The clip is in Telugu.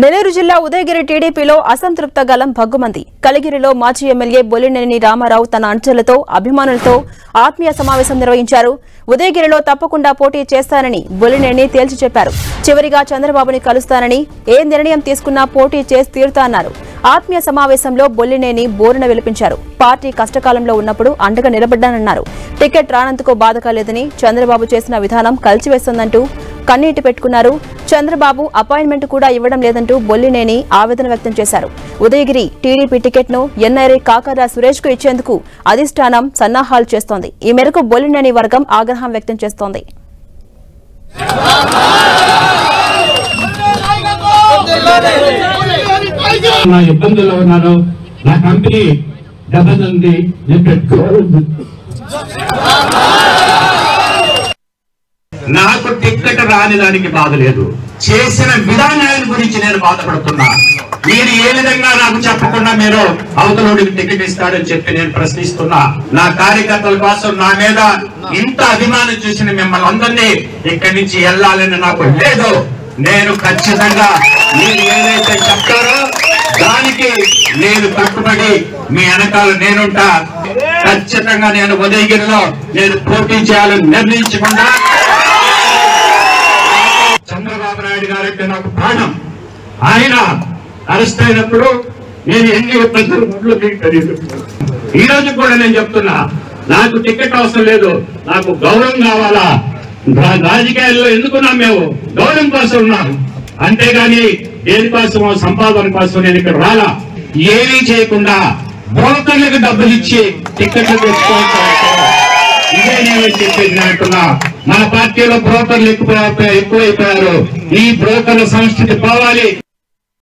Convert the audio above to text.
నెల్లూరు జిల్లా ఉదయగిరి టీడీపీలో అసంతృప్త గలం భగ్గుమంది. కలిగిరిలో మాజీ ఎమ్మెల్యే బొల్లినేని రామారావు తన అనుచరులతో అభిమానులతో ఆత్మీయ సమావేశం నిర్వహించారు. ఉదయగిరిలో తప్పకుండా పోటీ చేస్తానని బొల్లినేని తేల్చి చెప్పారు. చివరిగా చంద్రబాబుని కలుస్తానని, ఏ నిర్ణయం తీసుకున్నా పోటీ చేసి తీరుతారన్నారు. ఆత్మీయ సమావేశంలో బొల్లినేని బోరున విలిపించారు. పార్టీ కష్టకాలంలో ఉన్నప్పుడు అండగా నిలబడ్డానన్నారు. టికెట్ రానందుకు బాధ కాలేదని, చంద్రబాబు చేసిన విధానం కలిసివేస్తుందంటూ కన్నీటి పెట్టుకున్నారు. చంద్రబాబు అపాయింట్మెంట్ కూడా ఇవ్వడం లేదంటూ బొల్లినేని ఆవేదన వ్యక్తం చేశారు. ఉదయగిరి టీడీపీ టికెట్ను ఎన్ఆర్ఐ కాకర్ల సురేష్ కు ఇచ్చేందుకు అధిష్టానం సన్నాహాలు చేస్తోంది. ఈ మేరకు బొల్లినేని వర్గం ఆగ్రహం వ్యక్తం చేస్తోంది. ఇబ్బందుల్లో ఉన్నాను, నా కంపెనీ దెబ్బతింది, నాకు టికెట్ రాని దానికి బాధ లేదు. చేసిన విధానాల గురించి నేను బాధపడుతున్నా. మీరు ఏ విధంగా నాకు చెప్పకుండా మీరు అవతలోడికి టికెట్ ఇస్తాడని చెప్పి నేను ప్రశ్నిస్తున్నా. నా కార్యకర్తల కోసం నా మీద ఇంత అభిమానం చూసిన మిమ్మల్ని అందరినీ ఇక్కడి నుంచి వెళ్ళాలని నాకు లేదు. నేను ఖచ్చితంగా మీరు ఏదైతే చెప్తారో దానికి నేను కట్టుబడి మీ వెనకాల నేనుంటా. ఖచ్చితంగా నేను ఉదయగిరిలో నేను పోటీ చేయాలని నిర్ణయించకుండా చంద్రబాబు నాయుడు గారంటే నాకు ప్రాణం. ఆయన అరెస్ట్ అయినప్పుడు నేను ఎన్ని ఇబ్బందులు తెలియదు. ఈ రోజు కూడా నేను చెప్తున్నా, నాకు టికెట్ అవసరం లేదు, నాకు గౌరవం కావాలా. రాజకీయాల్లో ఎందుకున్నాం మేము? గౌరవం కోసం ఉన్నాం, అంతేగాని దేనికోసమో సంపాదన కోసం నేను ఇక్కడ రాలా. ఏమీ చేయకుండా బ్రోకర్లకు డబ్బులు ఇచ్చి టికెట్లు తెచ్చుకోవచ్చు. ఇదే నేను చెప్పేది అంటున్నా. మన పార్టీలో బ్రోకర్లు ఎక్కువైపోయారు. ఈ బ్రోకర్ల సంస్కృతి పోవాలి.